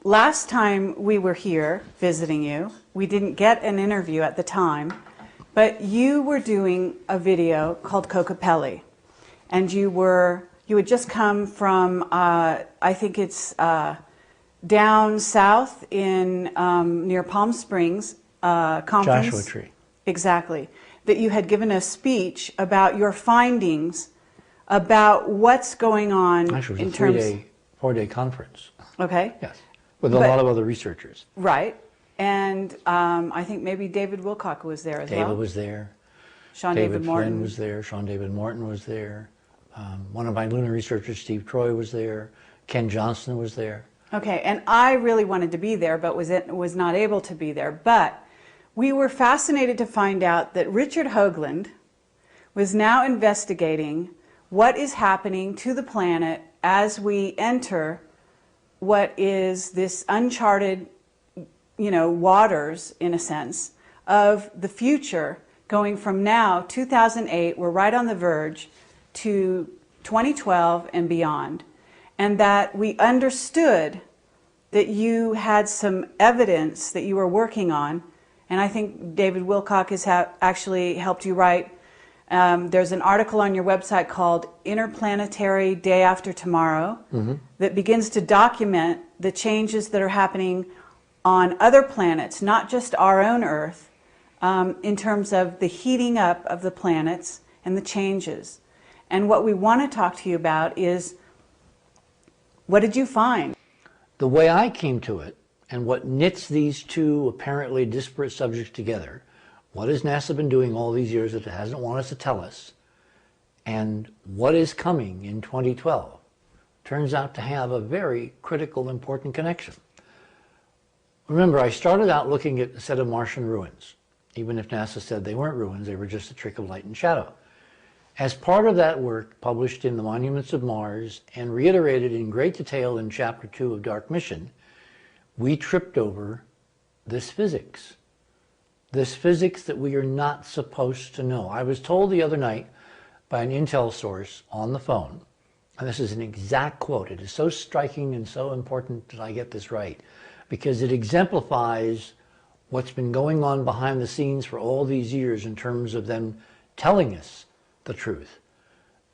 last time we were here visiting you, we didn't get an interview at the time, but you were doing a video called Cocopelli, and you had just come from, I think it's down south in near Palm Springs conference. Joshua Tree. Exactly. That you had given a speech about your findings about what's going on. Actually, it was a four-day conference. Okay. Yes, with a lot of other researchers. Right. And I think maybe David Wilcock was there as well. David was there. Sean David Morton Flynn was there. Sean David Morton was there. One of my lunar researchers, Steve Troy, was there. Ken Johnston was there. Okay, and I really wanted to be there, but was not able to be there. But we were fascinated to find out that Richard Hoagland was now investigating what is happening to the planet as we enter what is this uncharted, waters, in a sense, of the future, going from now, 2008, we're right on the verge, to 2012 and beyond. And that we understood that you had some evidence that you were working on, and I think David Wilcock has actually helped you write. There's an article on your website called Interplanetary Day After Tomorrow that begins to document the changes that are happening on other planets, not just our own Earth, in terms of the heating up of the planets and the changes. And what we want to talk to you about is, what did you find? The way I came to it, and what knits these two apparently disparate subjects together, what has NASA been doing all these years that it hasn't wanted us to tell us, and what is coming in 2012, turns out to have a very critical, important connection. Remember, I started out looking at a set of Martian ruins. Even if NASA said they weren't ruins, they were just a trick of light and shadow. As part of that work, published in the Monuments of Mars and reiterated in great detail in Chapter 2 of Dark Mission, we tripped over this physics that we are not supposed to know. I was told the other night by an intel source on the phone, and this is an exact quote. It is so striking and so important that I get this right, because it exemplifies what's been going on behind the scenes for all these years in terms of them telling us the truth.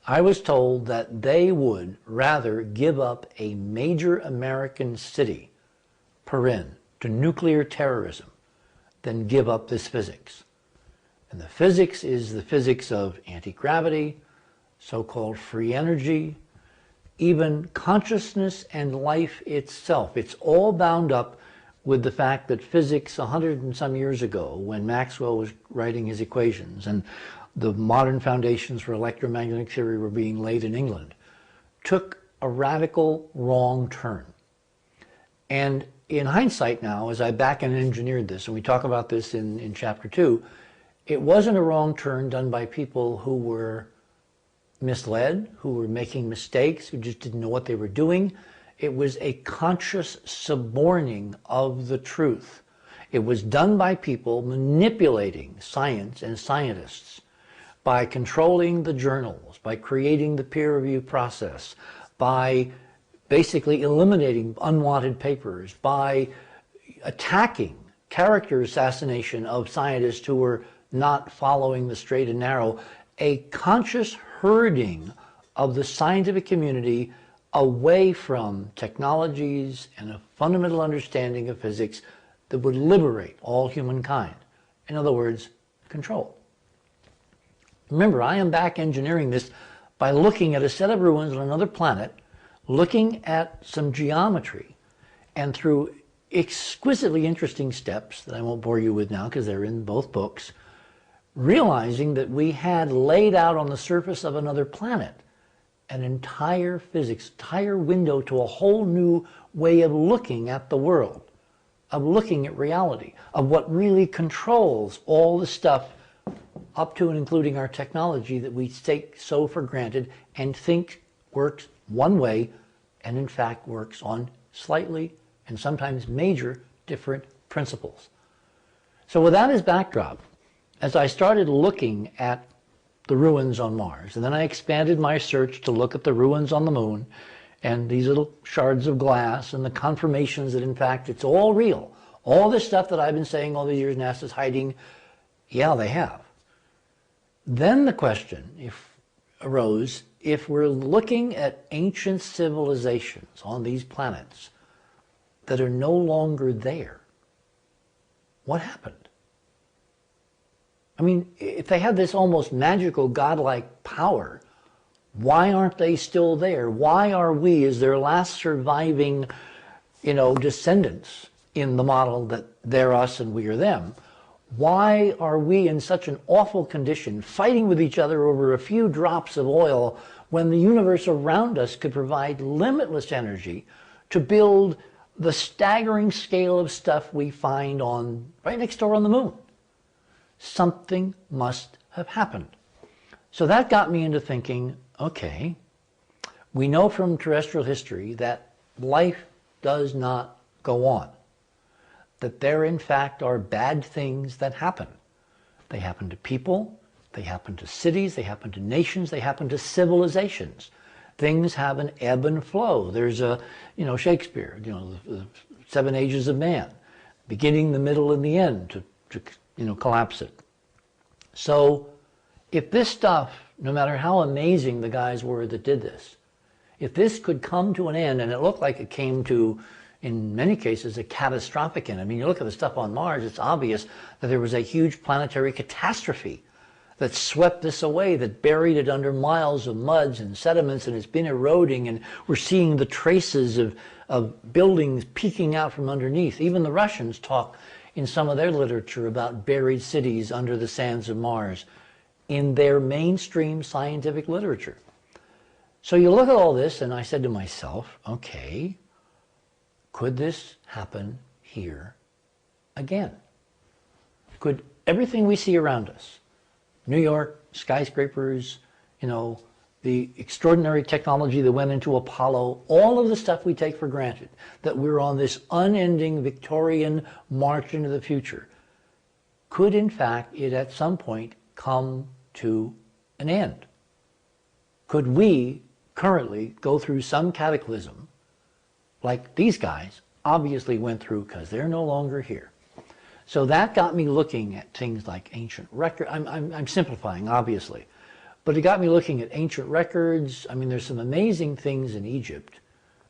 I was told that they would rather give up a major American city, Perin, to nuclear terrorism than give up this physics. And the physics is the physics of anti-gravity, so-called free energy, even consciousness and life itself. It's all bound up with the fact that physics 100 and some years ago, when Maxwell was writing his equations and the modern foundations for electromagnetic theory were being laid in England, took a radical wrong turn. And in hindsight now, as I back and engineered this, and we talk about this in Chapter 2, it wasn't a wrong turn done by people who were misled, who were making mistakes, who just didn't know what they were doing. It was a conscious suborning of the truth. It was done by people manipulating science and scientists, by controlling the journals, by creating the peer review process, by basically eliminating unwanted papers, by attacking character assassination of scientists who were not following the straight and narrow, a conscious herding of the scientific community away from technologies and a fundamental understanding of physics that would liberate all humankind. In other words, control. Remember, I am back engineering this by looking at a set of ruins on another planet, looking at some geometry, and through exquisitely interesting steps that I won't bore you with now because they're in both books, realizing that we had laid out on the surface of another planet an entire physics, entire window to a whole new way of looking at the world, of looking at reality, of what really controls all the stuff up to and including our technology that we take so for granted and think works one way and in fact works on slightly and sometimes major different principles. So with that as backdrop, as I started looking at the ruins on Mars, and then I expanded my search to look at the ruins on the Moon, and these little shards of glass and the confirmations that in fact it's all real. All this stuff that I've been saying all these years NASA's hiding, yeah, they have. Then the question arose, if we're looking at ancient civilizations on these planets that are no longer there, what happened? I mean, if they had this almost magical, godlike power, why aren't they still there? Why are we, as their last surviving, descendants in the model that they're us and we are them, why are we in such an awful condition, fighting with each other over a few drops of oil when the universe around us could provide limitless energy to build the staggering scale of stuff we find right next door on the moon? Something must have happened. So that got me into thinking, okay, we know from terrestrial history that life does not go on, that there in fact are bad things that happen. They happen to people, they happen to cities, they happen to nations, they happen to civilizations. Things have an ebb and flow. There's Shakespeare, the 7 ages of man, beginning, the middle, and the end to collapse it. So if this stuff, no matter how amazing the guys were that did this, if this could come to an end, and it looked like it came to, in many cases, a catastrophic end. I mean, you look at the stuff on Mars, it's obvious that there was a huge planetary catastrophe that swept this away, that buried it under miles of muds and sediments, and it's been eroding, and we're seeing the traces of buildings peeking out from underneath. Even the Russians talk in some of their literature about buried cities under the sands of Mars in their mainstream scientific literature. So you look at all this, and I said to myself, okay, could this happen here again? Could everything we see around us, New York, skyscrapers, the extraordinary technology that went into Apollo, all of the stuff we take for granted, that we're on this unending Victorian march into the future, could in fact it at some point come to an end? Could we currently go through some cataclysm like these guys obviously went through, because they're no longer here? So that got me looking at things like ancient records. I'm simplifying, obviously, but it got me looking at ancient records. I mean, there's some amazing things in Egypt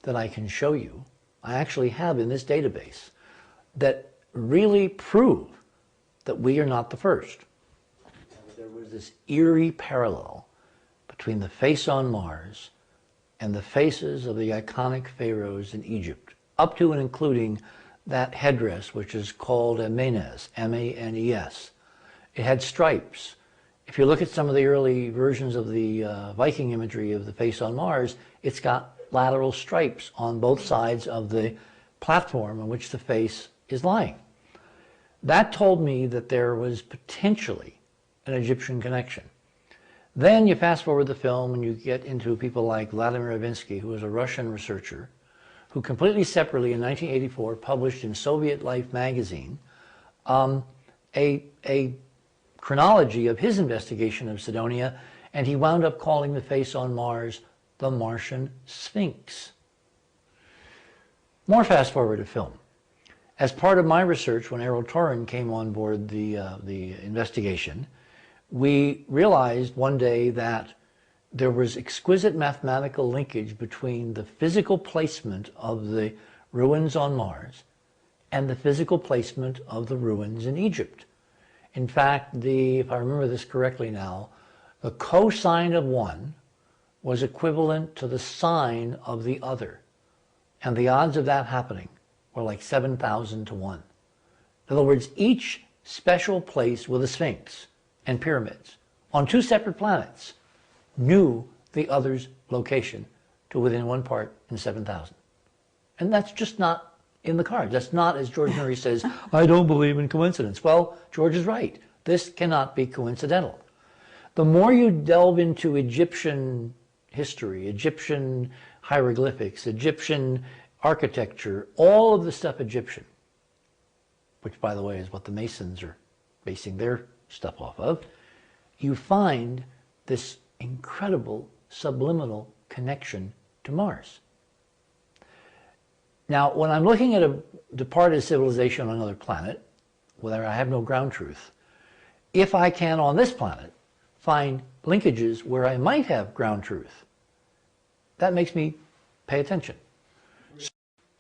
that I can show you. I actually have in this database that really prove that we are not the first. There was this eerie parallel between the face on Mars and the faces of the iconic pharaohs in Egypt, up to and including that headdress, which is called a manes, M-A-N-E-S. It had stripes. If you look at some of the early versions of the Viking imagery of the face on Mars, it's got lateral stripes on both sides of the platform on which the face is lying. That told me that there was potentially an Egyptian connection. Then you fast forward the film and you get into people like Vladimir Ivinsky, who was a Russian researcher, who completely separately in 1984 published in Soviet Life magazine a chronology of his investigation of Cydonia, and he wound up calling the face on Mars the Martian Sphinx. More fast forward to film. As part of my research, when Errol Torren came on board the investigation, we realized one day that there was exquisite mathematical linkage between the physical placement of the ruins on Mars and the physical placement of the ruins in Egypt. In fact, if I remember this correctly now, the cosine of one was equivalent to the sine of the other. And the odds of that happening were like 7,000 to 1. In other words, each special place with a sphinx and pyramids on 2 separate planets knew the other's location to within 1 part in 7,000. And that's just not in the cards. That's not, as George Murray says, I don't believe in coincidence. Well, George is right. This cannot be coincidental. The more you delve into Egyptian history, Egyptian hieroglyphics, Egyptian architecture, all of the stuff Egyptian, which by the way is what the Masons are basing their stuff off of, you find this incredible subliminal connection to Mars. Now, when I'm looking at a departed civilization on another planet, where I have no ground truth, if I can on this planet find linkages where I might have ground truth, that makes me pay attention.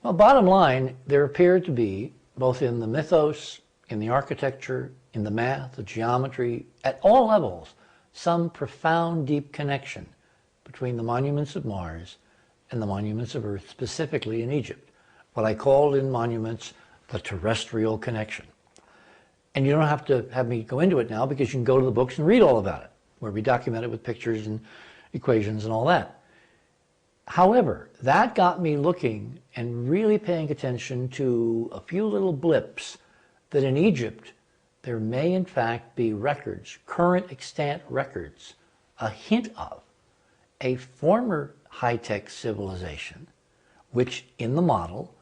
Well, bottom line, there appear to be, both in the mythos, in the architecture, in the math, the geometry, at all levels, some profound, deep connection between the monuments of Mars and the monuments of Earth, specifically in Egypt. What I called in monuments the terrestrial connection. And you don't have to have me go into it now, because you can go to the books and read all about it, where we document it with pictures and equations and all that. However, that got me looking and really paying attention to a few little blips that in Egypt there may in fact be records, current extant records, a hint of a former high-tech civilization which in the model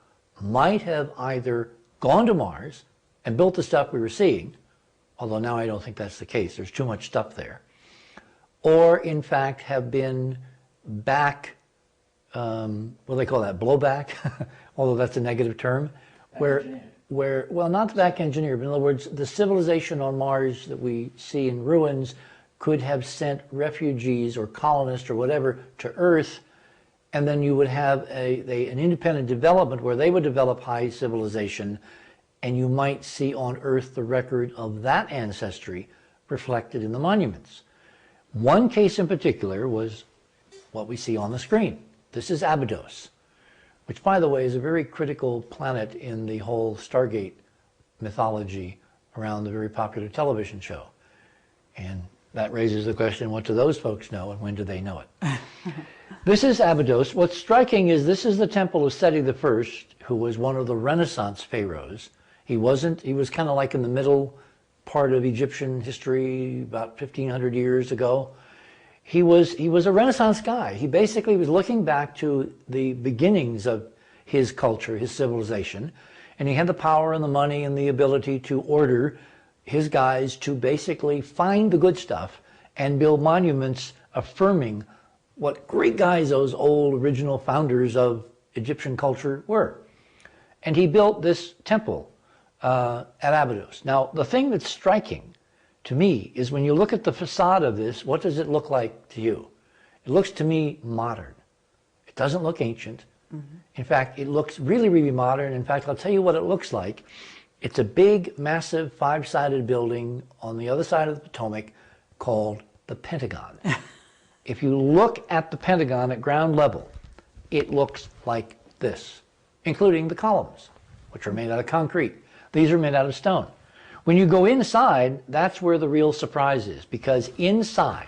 might have either gone to Mars and built the stuff we were seeing, although now I don't think that's the case, there's too much stuff there, or in fact have been back, what do they call that, blowback, although that's a negative term, where, well, not back engineer, but in other words, the civilization on Mars that we see in ruins could have sent refugees or colonists or whatever to Earth, and then you would have an independent development where they would develop high civilization, and you might see on Earth the record of that ancestry reflected in the monuments. One case in particular was what we see on the screen. This is Abydos, which, by the way, is a very critical planet in the whole Stargate mythology around the very popular television show. And that raises the question, what do those folks know, and when do they know it? This is Abydos. What's striking is this is the temple of Seti I, who was one of the Renaissance pharaohs. He was kind of like in the middle part of Egyptian history, about 1,500 years ago. He was a Renaissance guy. He basically was looking back to the beginnings of his culture, his civilization, and he had the power and the money and the ability to order his guys to basically find the good stuff and build monuments affirming what great guys those old original founders of Egyptian culture were. And he built this temple at Abydos. Now, the thing that's striking to me is when you look at the facade of this, what does it look like to you? It looks to me modern. It doesn't look ancient. Mm-hmm. In fact, it looks really, really modern. In fact, I'll tell you what it looks like. It's a big, massive, five-sided building on the other side of the Potomac called the Pentagon. If you look at the Pentagon at ground level, it looks like this, including the columns, which are made out of concrete. These are made out of stone. When you go inside, that's where the real surprise is, because inside,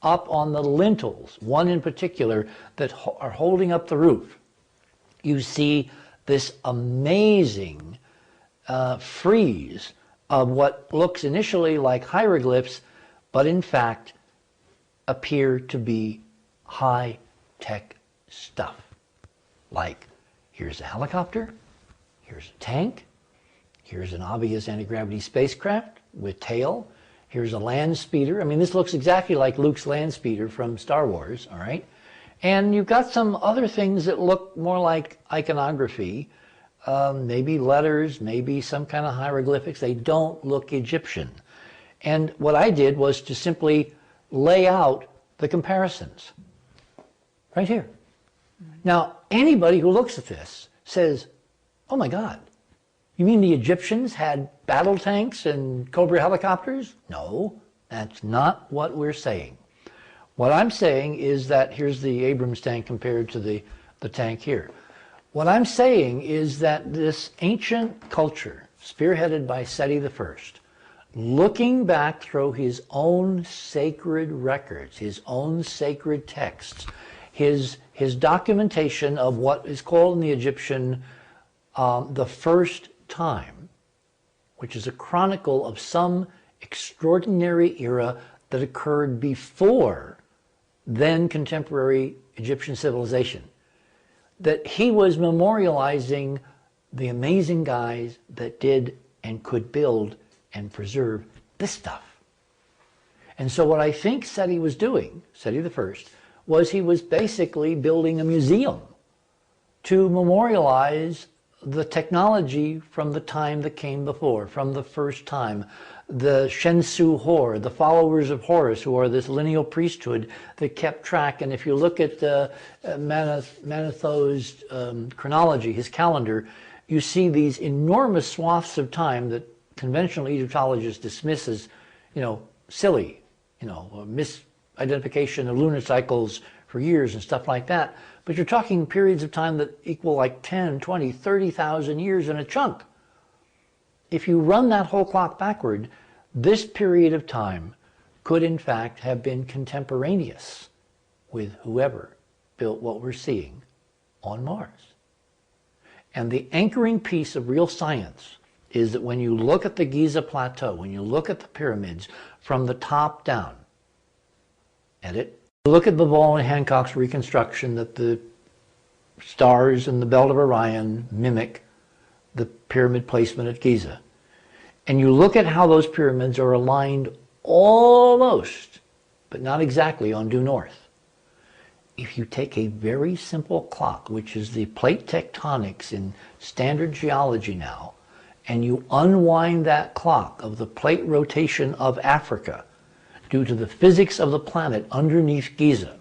up on the lintels, one in particular that are holding up the roof, you see this amazing frieze of what looks initially like hieroglyphs, but in fact appear to be high-tech stuff. Like, here's a helicopter, here's a tank, here's an obvious anti-gravity spacecraft with tail, here's a land speeder. I mean, this looks exactly like Luke's land speeder from Star Wars, all right? And you've got some other things that look more like iconography, maybe letters, maybe some kind of hieroglyphics. They don't look Egyptian. And what I did was to simply lay out the comparisons right here. Now, anybody who looks at this says, oh my God, you mean the Egyptians had battle tanks and Cobra helicopters? No, that's not what we're saying. What I'm saying is that, here's the Abrams tank compared to the tank here. What I'm saying is that this ancient culture, spearheaded by Seti I, looking back through his own sacred records, his own sacred texts, his documentation of what is called in the Egyptian the first time, which is a chronicle of some extraordinary era that occurred before then contemporary Egyptian civilization, that he was memorializing the amazing guys that did and could build and preserve this stuff. And so what I think Seti was doing, Seti I, was he was basically building a museum to memorialize the technology from the time that came before, from the first time. The Shensu Hor, the followers of Horus, who are this lineal priesthood that kept track. And if you look at Manetho's chronology, his calendar, you see these enormous swaths of time that conventional Egyptologists dismiss as, silly, misidentification of lunar cycles for years and stuff like that. But you're talking periods of time that equal like 10, 20, 30,000 years in a chunk. If you run that whole clock backward, this period of time could in fact have been contemporaneous with whoever built what we're seeing on Mars. And the anchoring piece of real science is that when you look at the Giza Plateau, when you look at the pyramids from the top down, look at Bavall and Hancock's reconstruction that the stars in the belt of Orion mimic the pyramid placement at Giza, and you look at how those pyramids are aligned almost, but not exactly, on due north. If you take a very simple clock, which is the plate tectonics in standard geology now, and you unwind that clock of the plate rotation of Africa due to the physics of the planet underneath Giza,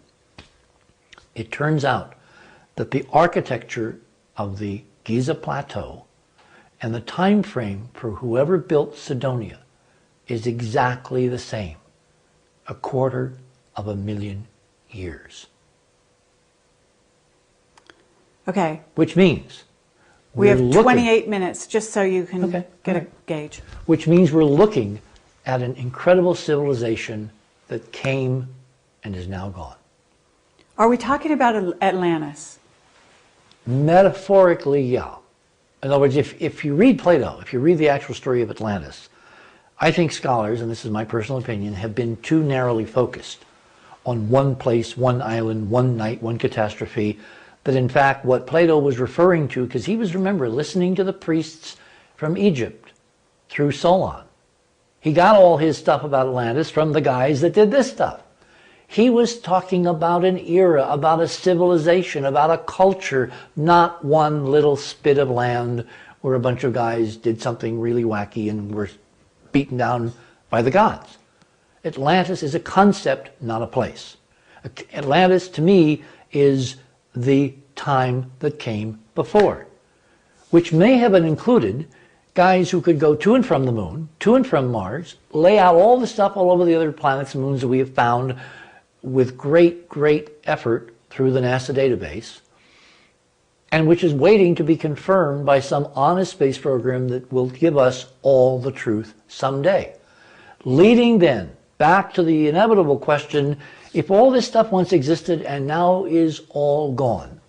it turns out that the architecture of the Giza Plateau and the time frame for whoever built Sidonia is exactly the same, 250,000 years. Okay. Which means we have 28 minutes, just so you can get a gauge. Which means we're looking at an incredible civilization that came and is now gone. Are we talking about Atlantis? Metaphorically, yeah. In other words, if you read Plato, if you read the actual story of Atlantis, I think scholars, and this is my personal opinion, have been too narrowly focused on one place, one island, one night, one catastrophe, that in fact what Plato was referring to, because he was, remember, listening to the priests from Egypt through Solon. He got all his stuff about Atlantis from the guys that did this stuff. He was talking about an era, about a civilization, about a culture, not one little spit of land where a bunch of guys did something really wacky and were beaten down by the gods. Atlantis is a concept, not a place. Atlantis, to me, is the time that came before, which may have included guys who could go to and from the moon, to and from Mars, lay out all the stuff all over the other planets and moons that we have found with great, great effort through the NASA database, and which is waiting to be confirmed by some honest space program that will give us all the truth someday. Leading then back to the inevitable question, if all this stuff once existed and now is all gone,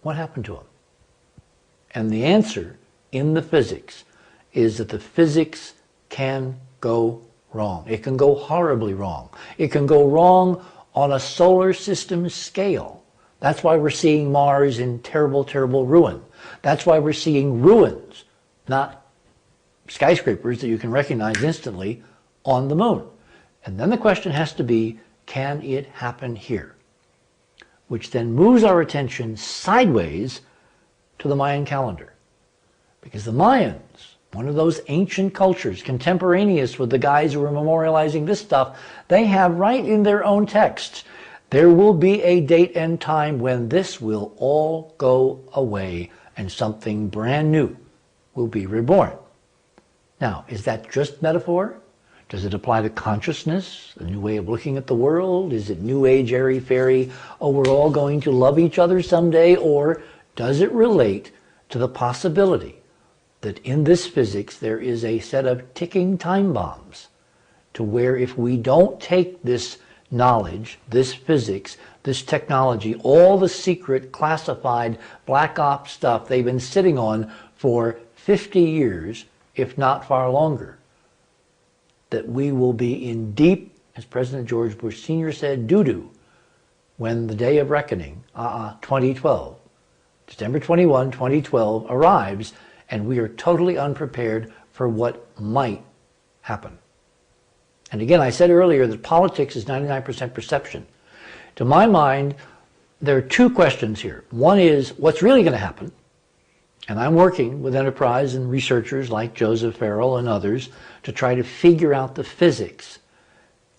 what happened to them? And the answer in the physics is that the physics can go wrong. It can go horribly wrong. It can go wrong on a solar system scale. That's why we're seeing Mars in terrible, terrible ruin. That's why we're seeing ruins, not skyscrapers that you can recognize instantly, on the moon. And then the question has to be, can it happen here? Which then moves our attention sideways to the Mayan calendar. Because the Mayans, one of those ancient cultures, contemporaneous with the guys who are memorializing this stuff, they have right in their own texts, there will be a date and time when this will all go away and something brand new will be reborn. Now, is that just metaphor? Does it apply to consciousness, a new way of looking at the world? Is it new age, airy fairy, oh, we're all going to love each other someday? Or does it relate to the possibility that in this physics there is a set of ticking time bombs to where if we don't take this knowledge, this physics, this technology, all the secret classified black ops stuff they've been sitting on for 50 years, if not far longer, that we will be in deep, as President George Bush Sr. said, doo-doo, when the day of reckoning, 2012, December 21, 2012 arrives, and we are totally unprepared for what might happen. And again, I said earlier that politics is 99% perception. To my mind, there are two questions here. One is, what's really going to happen? And I'm working with enterprise and researchers like Joseph Farrell and others to try to figure out the physics.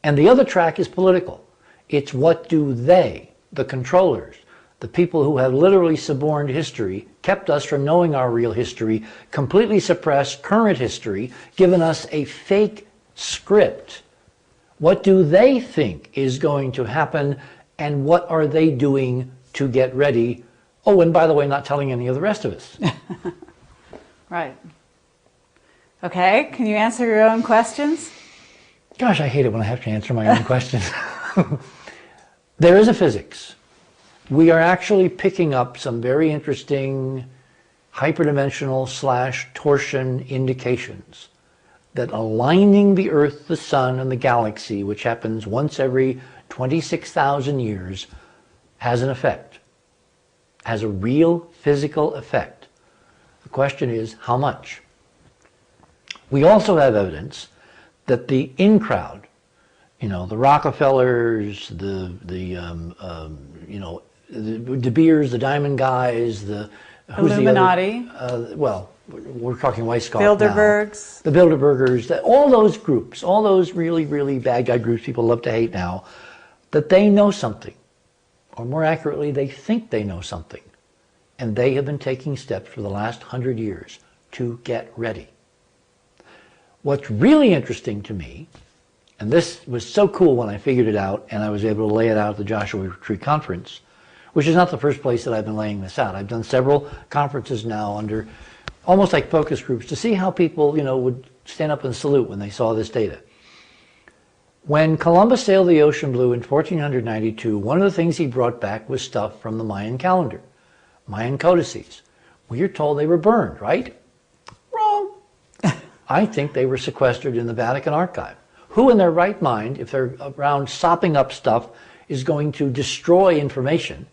And the other track is political. It's what do they, the controllers, the people who have literally suborned history, kept us from knowing our real history, completely suppressed current history, given us a fake script. What do they think is going to happen, and what are they doing to get ready? Oh, and by the way, not telling any of the rest of us. Right. Okay, can you answer your own questions? Gosh, I hate it when I have to answer my own questions. There is a physics. We are actually picking up some very interesting hyperdimensional / torsion indications that aligning the Earth, the Sun, and the galaxy, which happens once every 26,000 years, has an effect, has a real physical effect. The question is, how much? We also have evidence that the in-crowd, you know, the Rockefellers, the De Beers, the Diamond Guys, the Illuminati. Well, we're talking Weishaupt Bilderbergs. now. The Bilderbergers, all those groups, all those really, really bad guy groups people love to hate now, that they know something, or more accurately, they think they know something, and they have been taking steps for the last 100 years to get ready. What's really interesting to me, and this was so cool when I figured it out and I was able to lay it out at the Joshua Tree Conference, which is not the first place that I've been laying this out. I've done several conferences now under almost like focus groups to see how people, you know, would stand up and salute when they saw this data. When Columbus sailed the ocean blue in 1492, one of the things he brought back was stuff from the Mayan calendar, Mayan codices. We are told they were burned, right? Wrong. I think they were sequestered in the Vatican archive. Who in their right mind, if they're around sopping up stuff, is going to destroy information?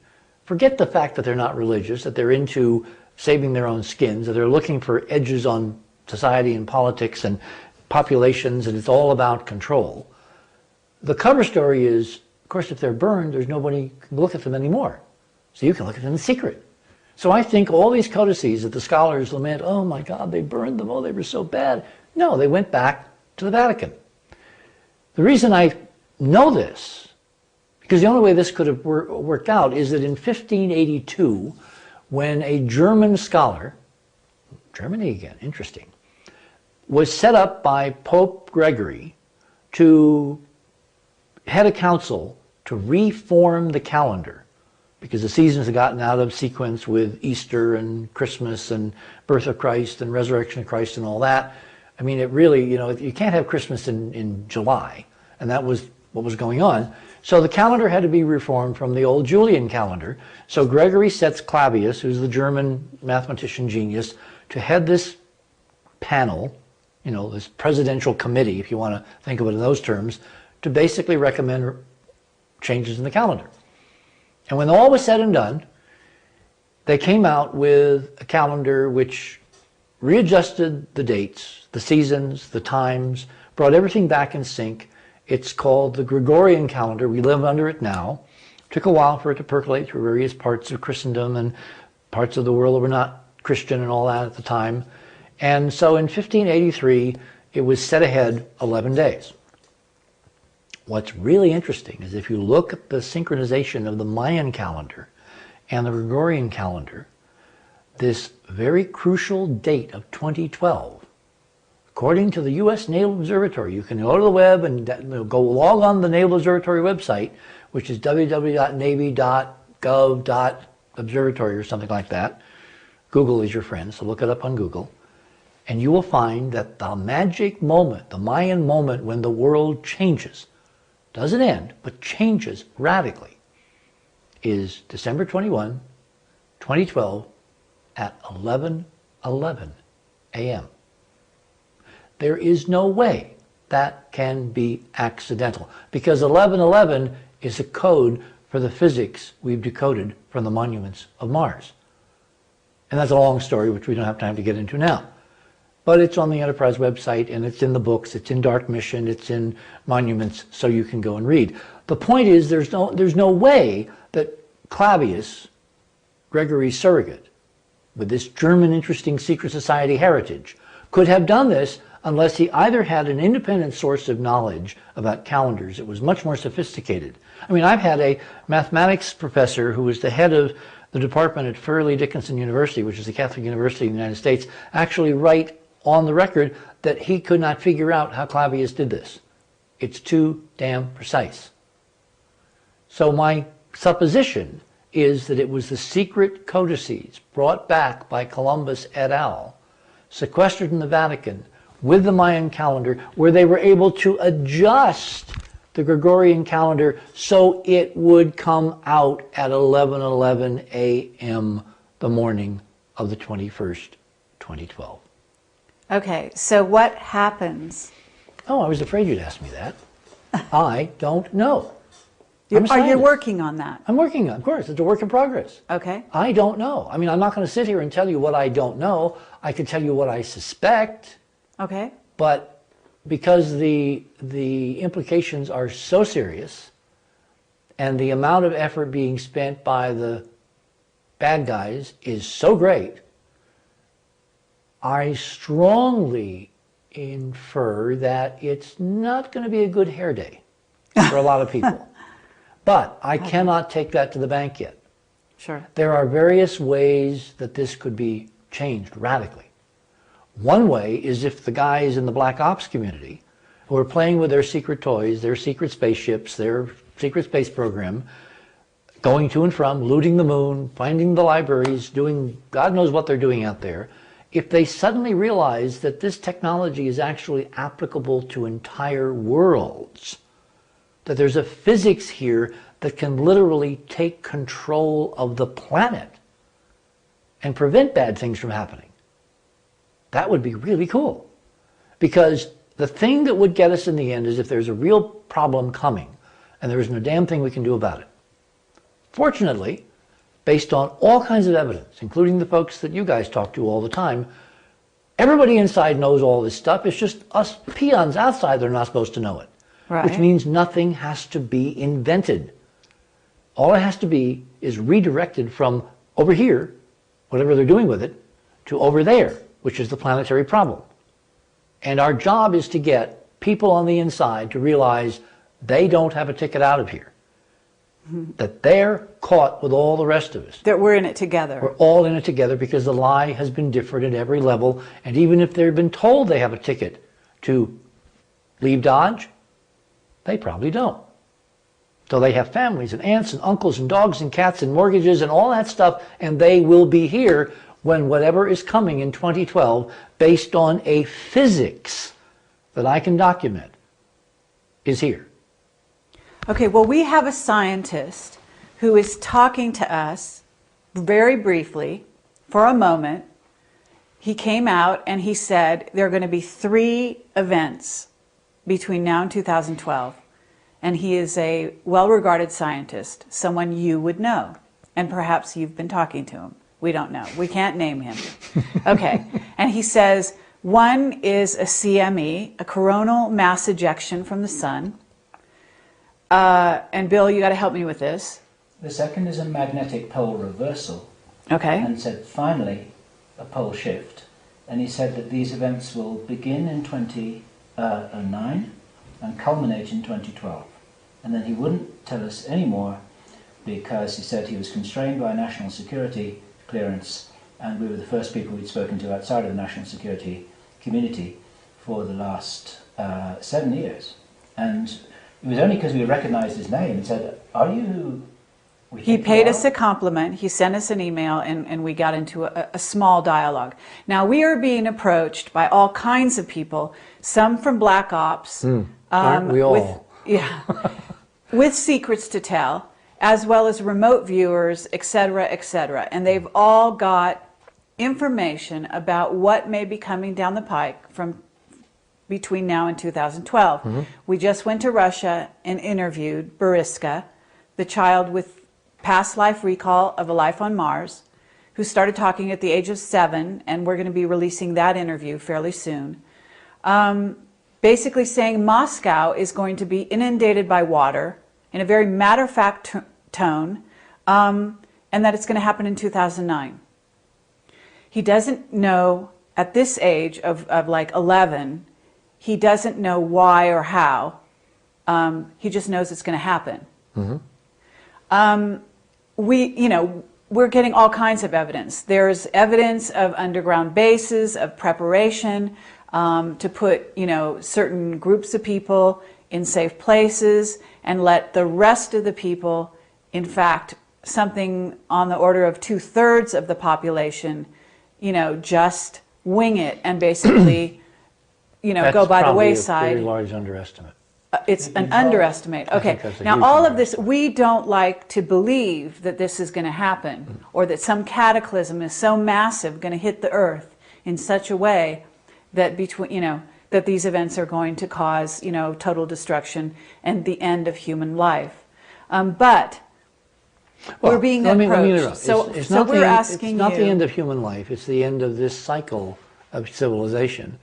Forget the fact that they're not religious, that they're into saving their own skins, that they're looking for edges on society and politics and populations, and it's all about control. The cover story is, of course, if they're burned, there's nobody who can look at them anymore. So you can look at them in secret. So I think all these codices that the scholars lament, oh my God, they burned them, oh, they were so bad. No, they went back to the Vatican. The reason I know this, because the only way this could have worked out is that in 1582, when a German scholar, Germany again, interesting, was set up by Pope Gregory to head a council to reform the calendar, because the seasons had gotten out of sequence with Easter and Christmas and birth of Christ and resurrection of Christ and all that. I mean, it really, you know, you can't have Christmas in July, and that was what was going on. So the calendar had to be reformed from the old Julian calendar. So Gregory sets Clavius, who's the German mathematician genius, to head this panel, you know, this presidential committee, if you want to think of it in those terms, to basically recommend changes in the calendar. And when all was said and done, they came out with a calendar which readjusted the dates, the seasons, the times, brought everything back in sync. It's called the Gregorian calendar. We live under it now. It took a while for it to percolate through various parts of Christendom and parts of the world that were not Christian and all that at the time. And so in 1583, it was set ahead 11 days. What's really interesting is if you look at the synchronization of the Mayan calendar and the Gregorian calendar, this very crucial date of 2012, according to the U.S. Naval Observatory, you can go to the web and go log on the Naval Observatory website, which is www.navy.gov.observatory or something like that. Google is your friend, so look it up on Google. And you will find that the magic moment, the Mayan moment when the world changes, doesn't end, but changes radically, is December 21, 2012 at 11:11 a.m. There is no way that can be accidental, because 11:11 is a code for the physics we've decoded from the monuments of Mars. And that's a long story, which we don't have time to get into now. But it's on the Enterprise website, and it's in the books, it's in Dark Mission, it's in Monuments, so you can go and read. The point is, there's no way that Clavius, Gregory's surrogate, with this German interesting secret society heritage, could have done this unless he either had an independent source of knowledge about calendars that was much more sophisticated. I mean, I've had a mathematics professor who was the head of the department at Fairleigh Dickinson University, which is a Catholic university in the United States, actually write on the record that he could not figure out how Clavius did this. It's too damn precise. So my supposition is that it was the secret codices brought back by Columbus et al., sequestered in the Vatican with the Mayan calendar, where they were able to adjust the Gregorian calendar so it would come out at 11:11 a.m. the morning of the 21st, 2012. Okay, so what happens? Oh, I was afraid you'd ask me that. I don't know. Are you working on that? I'm working on it, of course. It's a work in progress. Okay. I don't know. I mean, I'm not going to sit here and tell you what I don't know. I can tell you what I suspect. Okay. But because the implications are so serious and the amount of effort being spent by the bad guys is so great, I strongly infer that it's not going to be a good hair day for a lot of people. But I cannot take that to the bank yet. Sure. There are various ways that this could be changed radically. One way is if the guys in the black ops community who are playing with their secret toys, their secret spaceships, their secret space program, going to and from, looting the moon, finding the libraries, doing God knows what they're doing out there, if they suddenly realize that this technology is actually applicable to entire worlds, that there's a physics here that can literally take control of the planet and prevent bad things from happening, that would be really cool. Because the thing that would get us in the end is if there's a real problem coming and there isn't a damn thing we can do about it. Fortunately, based on all kinds of evidence, including the folks that you guys talk to all the time, everybody inside knows all this stuff. It's just us peons outside that are not supposed to know it. Right. Which means nothing has to be invented. All it has to be is redirected from over here, whatever they're doing with it, to over there, which is the planetary problem. And our job is to get people on the inside to realize they don't have a ticket out of here. Mm-hmm. That they're caught with all the rest of us. That we're in it together. We're all in it together because the lie has been different at every level. And even if they've been told they have a ticket to leave Dodge, they probably don't. So they have families and aunts and uncles and dogs and cats and mortgages and all that stuff, and they will be here when whatever is coming in 2012, based on a physics that I can document, is here. Okay, well, we have a scientist who is talking to us very briefly for a moment. He came out and he said there are going to be 3 events between now and 2012. And he is a well-regarded scientist, someone you would know. And perhaps you've been talking to him. We don't know. We can't name him. Okay. And he says, one is a CME, a coronal mass ejection from the sun. And Bill, you got to help me with this. The second is a magnetic pole reversal. Okay. And said, finally, a pole shift. And he said that these events will begin in 2009 and culminate in 2012. And then he wouldn't tell us any more because he said he was constrained by national security clearance, and we were the first people we'd spoken to outside of the national security community for the last 7 years. And it was only because we recognized his name and said, are you... He paid us a compliment. He sent us an email, and we got into a small dialogue. Now, we are being approached by all kinds of people, some from Black Ops. Aren't we all? With secrets to tell, as well as remote viewers, etc., etc. And they've all got information about what may be coming down the pike from between now and 2012. Mm-hmm. We just went to Russia and interviewed Boriska, the child with past life recall of a life on Mars, who started talking at the age of 7, and we're going to be releasing that interview fairly soon. Basically saying Moscow is going to be inundated by water in a very matter-of-fact tone. and that it's going to happen in 2009. He doesn't know at this age of like 11, he doesn't know why or how. He just knows it's going to happen. We're getting all kinds of evidence. There's evidence of underground bases, of preparation to put, certain groups of people in safe places and let the rest of the people, in fact, something on the order of 2/3 of the population, just wing it and basically, go by the wayside. That's probably a very large underestimate. It's an underestimate. Okay. Now, all of this, we don't like to believe that this is going to happen or that some cataclysm is so massive going to hit the earth in such a way that that these events are going to cause, total destruction and the end of human life. But we're being approached. Let me interrupt. So it's we're asking you. It's not the end of human life. It's the end of this cycle of civilization.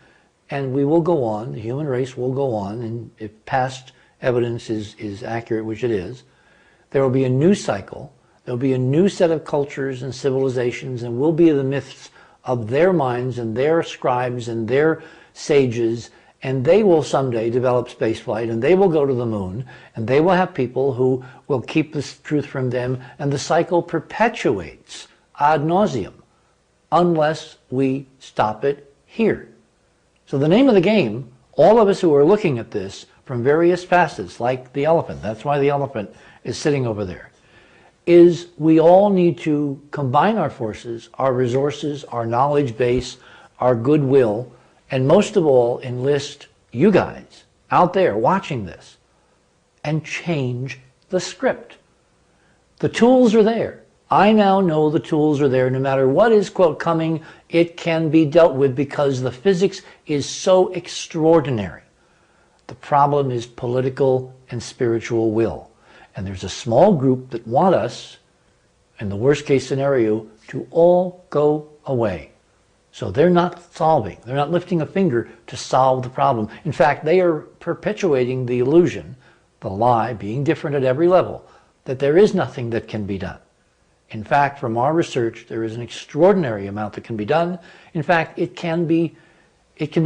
And we will go on, the human race will go on, and if past evidence is accurate, which it is, there will be a new cycle, there will be a new set of cultures and civilizations, and we'll be the myths of their minds and their scribes and their sages, and they will someday develop spaceflight, and they will go to the moon, and they will have people who will keep this truth from them, and the cycle perpetuates ad nauseum, unless we stop it here. So the name of the game, all of us who are looking at this from various facets, like the elephant, that's why the elephant is sitting over there, is we all need to combine our forces, our resources, our knowledge base, our goodwill, and most of all enlist you guys out there watching this and change the script. The tools are there. I now know the tools are there. No matter what is, quote, coming, it can be dealt with because the physics is so extraordinary. The problem is political and spiritual will. And there's a small group that want us, in the worst case scenario, to all go away. So they're not solving, they're not lifting a finger to solve the problem. In fact, they are perpetuating the illusion, the lie, being different at every level, that there is nothing that can be done. In fact, from our research, there is an extraordinary amount that can be done. In fact, it can be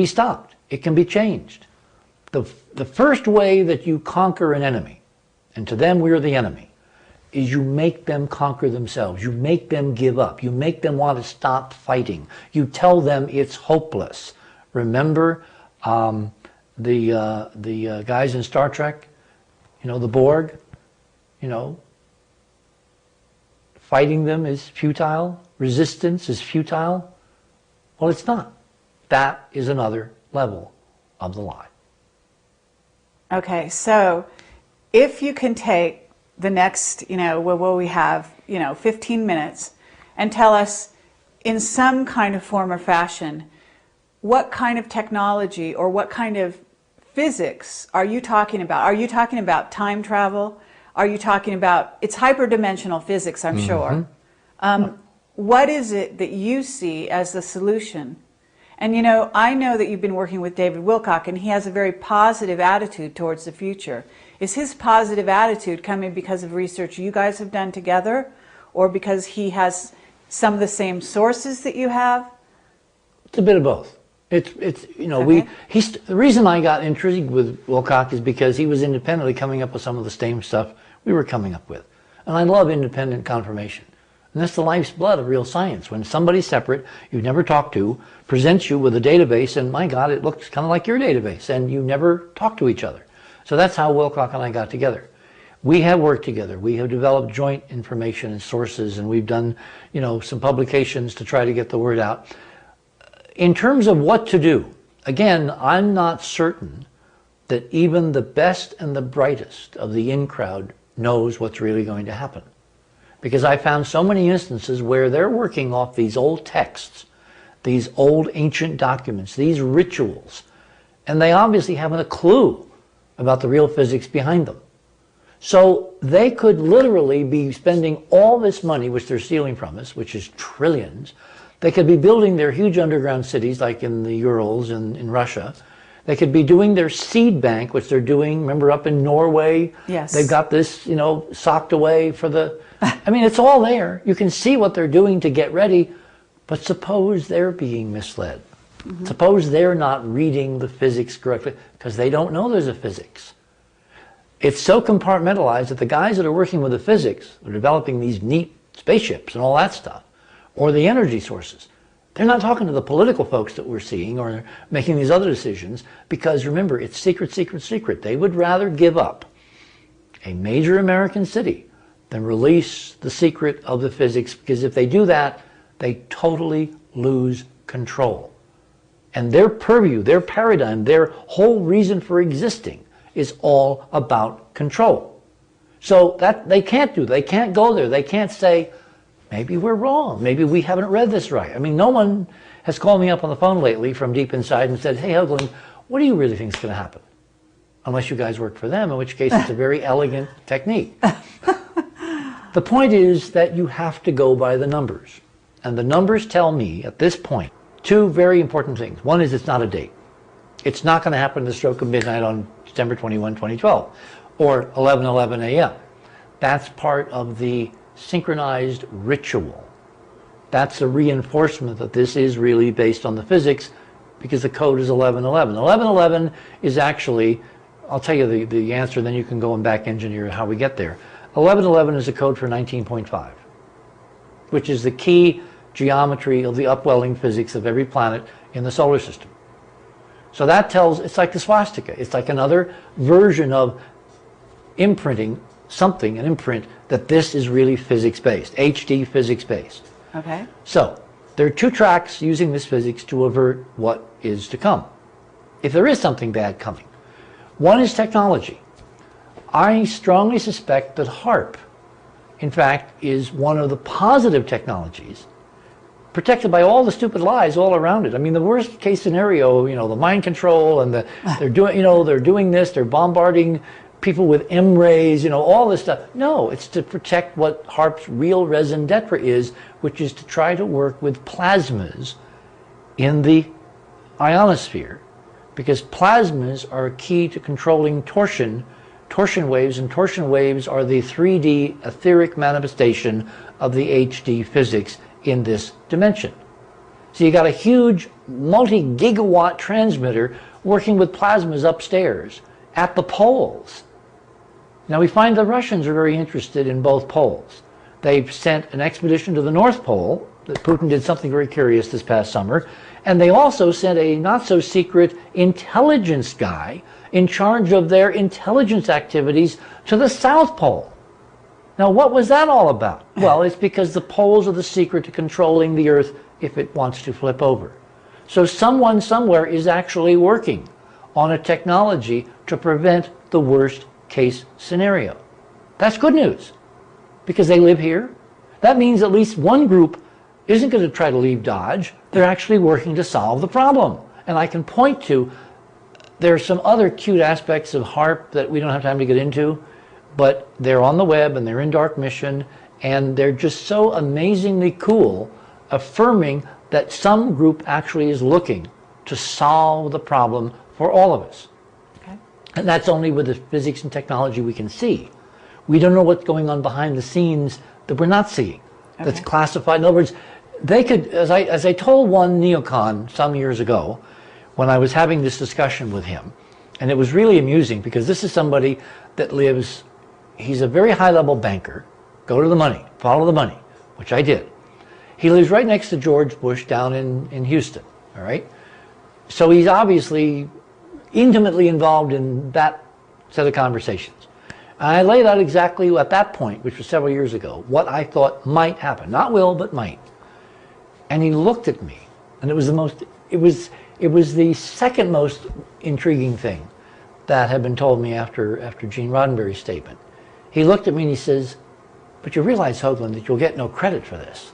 stopped. It can be changed. The first way that you conquer an enemy, and to them we are the enemy, is you make them conquer themselves. You make them give up. You make them want to stop fighting. You tell them it's hopeless. Remember the guys in Star Trek, the Borg, fighting them is futile. Resistance is futile. Well, it's not. That is another level of the lie. Okay, so if you can take the next, what we have, 15 minutes and tell us in some kind of form or fashion, what kind of technology or what kind of physics are you talking about? Are you talking about time travel? Are you talking about, it's hyperdimensional physics, I'm sure. What is it that you see as the solution? And I know that you've been working with David Wilcock, and he has a very positive attitude towards the future. Is his positive attitude coming because of research you guys have done together, or because he has some of the same sources that you have? It's a bit of both. It's okay. The reason I got intrigued with Wilcock is because he was independently coming up with some of the same stuff we were coming up with. And I love independent confirmation. And that's the life's blood of real science. When somebody separate, you've never talked to, presents you with a database, and my God, it looks kind of like your database, and you never talk to each other. So that's how Wilcock and I got together. We have worked together. We have developed joint information and sources, and we've done, some publications to try to get the word out. In terms of what to do, again, I'm not certain that even the best and the brightest of the in crowd knows what's really going to happen. Because I found so many instances where they're working off these old texts, these old ancient documents, these rituals, and they obviously haven't a clue about the real physics behind them. So they could literally be spending all this money, which they're stealing from us, which is trillions. They could be building their huge underground cities like in the Urals and in Russia, They could be doing their seed bank, which they're doing, remember up in Norway? Yes. They've got this, you know, socked away for the, I mean, it's all there. You can see what they're doing to get ready, but suppose they're being misled. Mm-hmm. Suppose they're not reading the physics correctly, because they don't know there's a physics. It's so compartmentalized that the guys that are working with the physics, they're developing these neat spaceships and all that stuff, or the energy sources, they're not talking to the political folks that we're seeing or making these other decisions, because remember, it's secret, secret, secret. They would rather give up a major American city than release the secret of the physics, because if they do that, they totally lose control. And their purview, their paradigm, their whole reason for existing is all about control. So that they can't do, they can't go there, they can't say, maybe we're wrong. Maybe we haven't read this right. I mean, no one has called me up on the phone lately from deep inside and said, hey, Hoagland, what do you really think is going to happen? Unless you guys work for them, in which case it's a very elegant technique. The point is that you have to go by the numbers. And the numbers tell me, at this point, two very important things. One is it's not a date. It's not going to happen at the stroke of midnight on December 21, 2012, or 11:11 a.m. That's part of the synchronized ritual. That's a reinforcement that this is really based on the physics, because the code is 11:11. 11:11 is actually, I'll tell you the answer, then you can go and back engineer how we get there. 11:11 is a code for 19.5, which is the key geometry of the upwelling physics of every planet in the solar system. So that tells, it's like the swastika. It's like another version of imprinting something, an imprint, that this is really physics-based, HD physics-based. Okay. So there are two tracks using this physics to avert what is to come, if there is something bad coming. One is technology. I strongly suspect that HARP, in fact, is one of the positive technologies, protected by all the stupid lies all around it. I mean, the worst case scenario, you know, the mind control and they're doing this, they're bombarding people with M-rays, you know, all this stuff. No, it's to protect what HARP's real raison d'etre is, which is to try to work with plasmas in the ionosphere, because plasmas are a key to controlling torsion waves, and torsion waves are the 3D etheric manifestation of the HD physics in this dimension. So you got a huge multi-gigawatt transmitter working with plasmas upstairs at the poles. Now we find the Russians are very interested in both poles. They've sent an expedition to the North Pole, that Putin did something very curious this past summer, and they also sent a not-so-secret intelligence guy in charge of their intelligence activities to the South Pole. Now what was that all about? Well, it's because the poles are the secret to controlling the Earth if it wants to flip over. So someone somewhere is actually working on a technology to prevent the worst case scenario. That's good news, because they live here. That means at least one group isn't going to try to leave Dodge. They're actually working to solve the problem. And I can point to, there are some other cute aspects of HARP that we don't have time to get into, but they're on the web and they're in Dark Mission, and they're just so amazingly cool, affirming that some group actually is looking to solve the problem for all of us. Okay. And that's only with the physics and technology we can see. We don't know what's going on behind the scenes that we're not seeing, that's classified. In other words, they could, as I told one neocon some years ago, when I was having this discussion with him, and it was really amusing, because this is somebody that lives, he's a very high-level banker, go to the money, follow the money, which I did. He lives right next to George Bush down in Houston, all right? So he's obviously intimately involved in that set of conversations. And I laid out exactly at that point, which was several years ago, what I thought might happen. Not will, but might. And he looked at me, and it was the second most intriguing thing that had been told me after Gene Roddenberry's statement. He looked at me and he says, "But you realize, Hoagland, that you'll get no credit for this."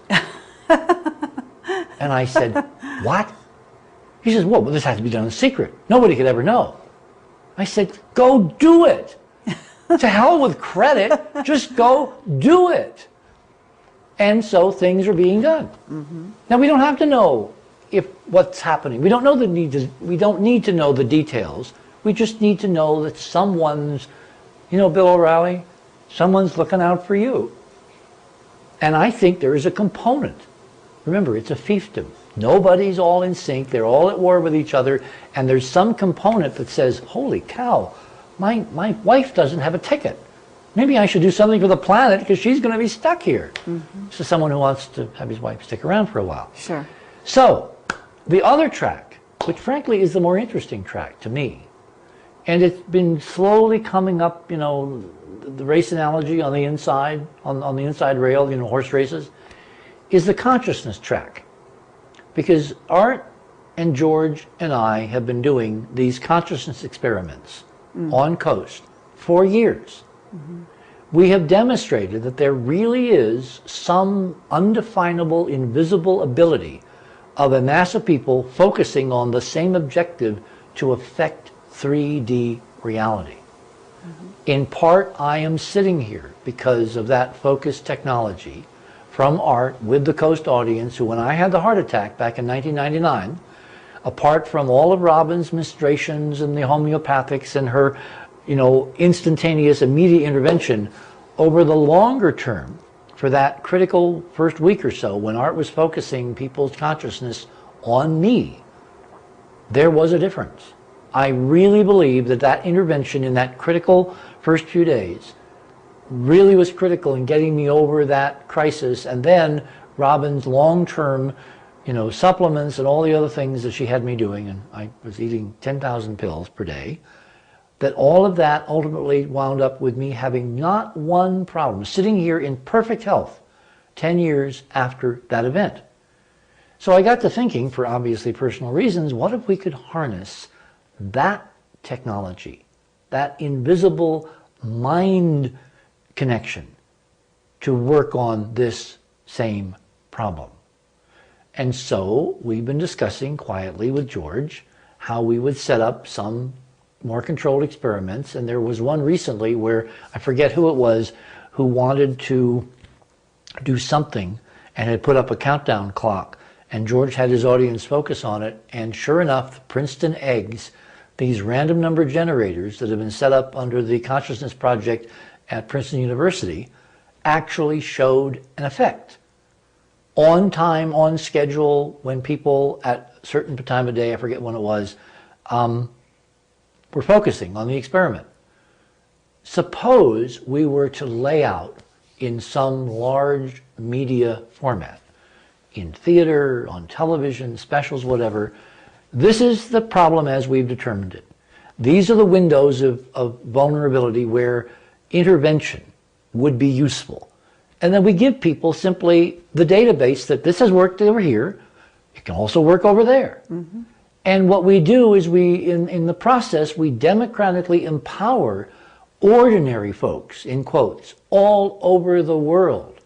And I said, "What?" He says, "Well, this has to be done in secret. Nobody could ever know." I said, "Go do it. To hell with credit. Just go do it." And so things are being done. Mm-hmm. Now, we don't have to know if what's happening. We don't know we don't need to know the details. We just need to know that someone's, Bill O'Reilly, someone's looking out for you. And I think there is a component. Remember, it's a fiefdom. Nobody's all in sync. They're all at war with each other. And there's some component that says, holy cow, my wife doesn't have a ticket. Maybe I should do something for the planet because she's going to be stuck here. Mm-hmm. This is someone who wants to have his wife stick around for a while. Sure. So, the other track, which frankly is the more interesting track to me, and it's been slowly coming up, the race analogy on the inside, on the inside rail, horse races, is the consciousness track. Because Art and George and I have been doing these consciousness experiments on Coast for years. Mm-hmm. We have demonstrated that there really is some undefinable, invisible ability of a mass of people focusing on the same objective to affect 3D reality. Mm-hmm. In part, I am sitting here because of that focused technology from Art with the Coast audience, who, when I had the heart attack back in 1999, apart from all of Robin's ministrations and the homeopathics and her, instantaneous, immediate intervention, over the longer term, for that critical first week or so, when Art was focusing people's consciousness on me, there was a difference. I really believe that intervention in that critical first few days really was critical in getting me over that crisis. And then Robin's long-term, supplements and all the other things that she had me doing, and I was eating 10,000 pills per day, that all of that ultimately wound up with me having not one problem, sitting here in perfect health 10 years after that event. So I got to thinking, for obviously personal reasons, what if we could harness that technology, that invisible mind connection, to work on this same problem? And so we've been discussing quietly with George how we would set up some more controlled experiments. And there was one recently where, I forget who it was, who wanted to do something and had put up a countdown clock. And George had his audience focus on it. And sure enough, Princeton eggs, these random number generators that have been set up under the Consciousness Project at Princeton University, actually showed an effect. On time, on schedule, when people at a certain time of day, I forget when it was, were focusing on the experiment. Suppose we were to lay out in some large media format, in theater, on television, specials, whatever. This is the problem as we've determined it. These are the windows of vulnerability where intervention would be useful. And then we give people simply the database that this has worked over here. It can also work over there. Mm-hmm. And what we do is in the process, we democratically empower ordinary folks, in quotes, all over the world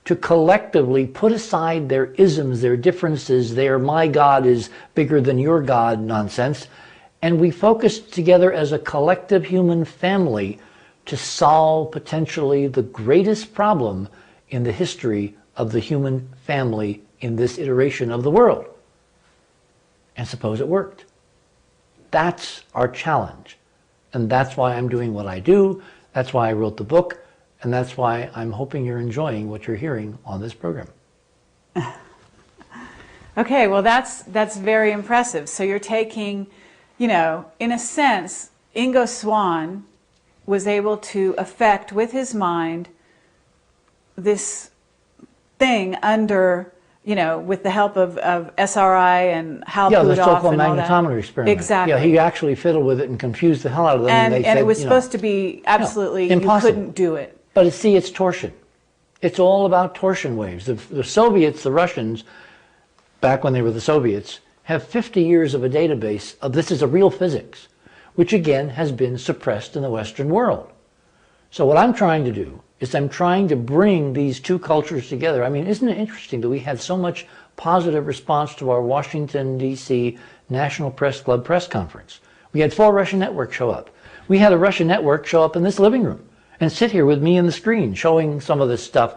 to collectively put aside their isms, their differences, their my God is bigger than your God nonsense. And we focus together as a collective human family to solve potentially the greatest problem in the history of the human family in this iteration of the world. And suppose it worked. That's our challenge. And that's why I'm doing what I do. That's why I wrote the book. And that's why I'm hoping you're enjoying what you're hearing on this program. Okay, well that's very impressive. So you're taking, in a sense, Ingo Swann was able to affect with his mind this thing under, with the help of SRI and Hal Puthoff. Yeah, the so-called magnetometer experiment. Exactly. Yeah, he actually fiddled with it and confused the hell out of them. And they said, it was supposed to be absolutely, impossible. You couldn't do it. But it's torsion. It's all about torsion waves. The Soviets, the Russians, back when they were the Soviets, have 50 years of a database of this is a real physics, which again has been suppressed in the Western world. So what I'm trying to do is I'm trying to bring these two cultures together. I mean, isn't it interesting that we had so much positive response to our Washington, D.C. National Press Club press conference? We had 4 Russian networks show up. We had a Russian network show up in this living room and sit here with me on the screen showing some of this stuff.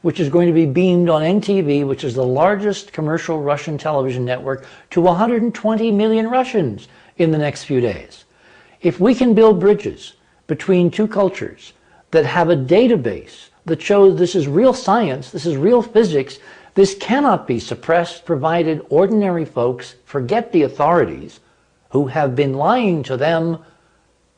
which is going to be beamed on NTV, which is the largest commercial Russian television network, to 120 million Russians in the next few days. If we can build bridges between two cultures that have a database that shows this is real science, this is real physics, this cannot be suppressed, provided ordinary folks forget the authorities who have been lying to them,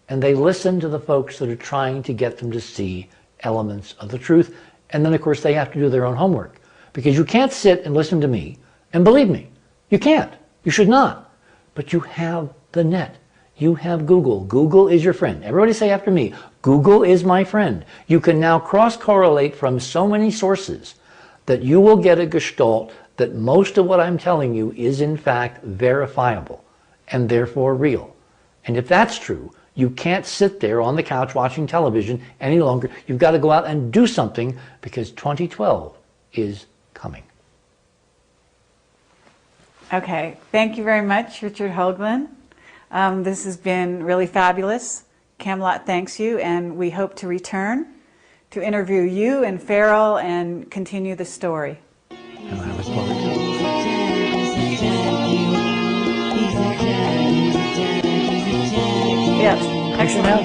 and they listen to the folks that are trying to get them to see elements of the truth. And then, of course, they have to do their own homework, because you can't sit and listen to me and believe me. You can't. You should not. But you have the net. You have Google. Google is your friend. Everybody say after me, Google is my friend. You can now cross-correlate from so many sources that you will get a gestalt that most of what I'm telling you is in fact verifiable and therefore real. And if that's true, you can't sit there on the couch watching television any longer. You've got to go out and do something, because 2012 is coming. Okay, thank you very much, Richard Hoagland. This has been really fabulous. Camelot thanks you, and we hope to return to interview you and Farrell and continue the story. And I look forward to it. Yes, excellent.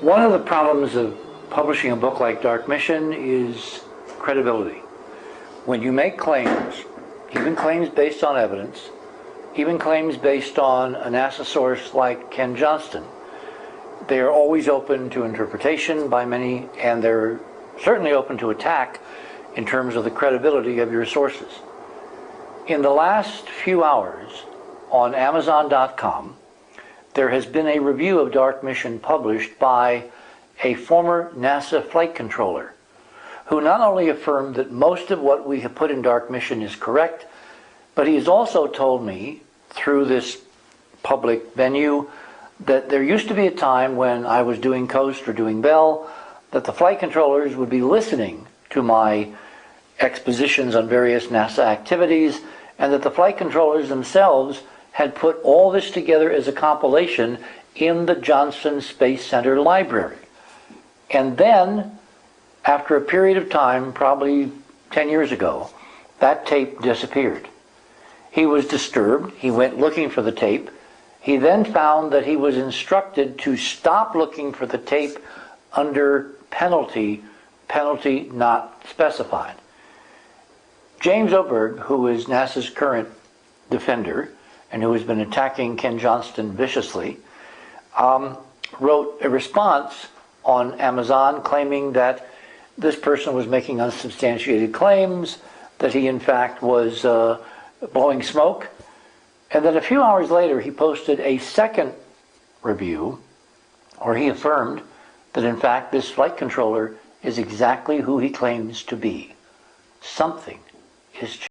One of the problems of publishing a book like Dark Mission is credibility. When you make claims, even claims based on evidence, even claims based on a NASA source like Ken Johnston, they are always open to interpretation by many, and they're certainly open to attack in terms of the credibility of your sources. In the last few hours on Amazon.com, there has been a review of Dark Mission published by a former NASA flight controller, who not only affirmed that most of what we have put in Dark Mission is correct, but he has also told me through this public venue that there used to be a time when I was doing Coast or doing Bell that the flight controllers would be listening to my expositions on various NASA activities, and that the flight controllers themselves had put all this together as a compilation in the Johnson Space Center library. And then, after a period of time, probably 10 years ago, that tape disappeared. He was disturbed. He went looking for the tape. He then found that he was instructed to stop looking for the tape under penalty not specified. James Oberg, who is NASA's current defender and who has been attacking Ken Johnston viciously, wrote a response on Amazon claiming that this person was making unsubstantiated claims, that he in fact was blowing smoke. And then a few hours later he posted a second review where he affirmed that in fact this flight controller is exactly who he claims to be. Something is changing.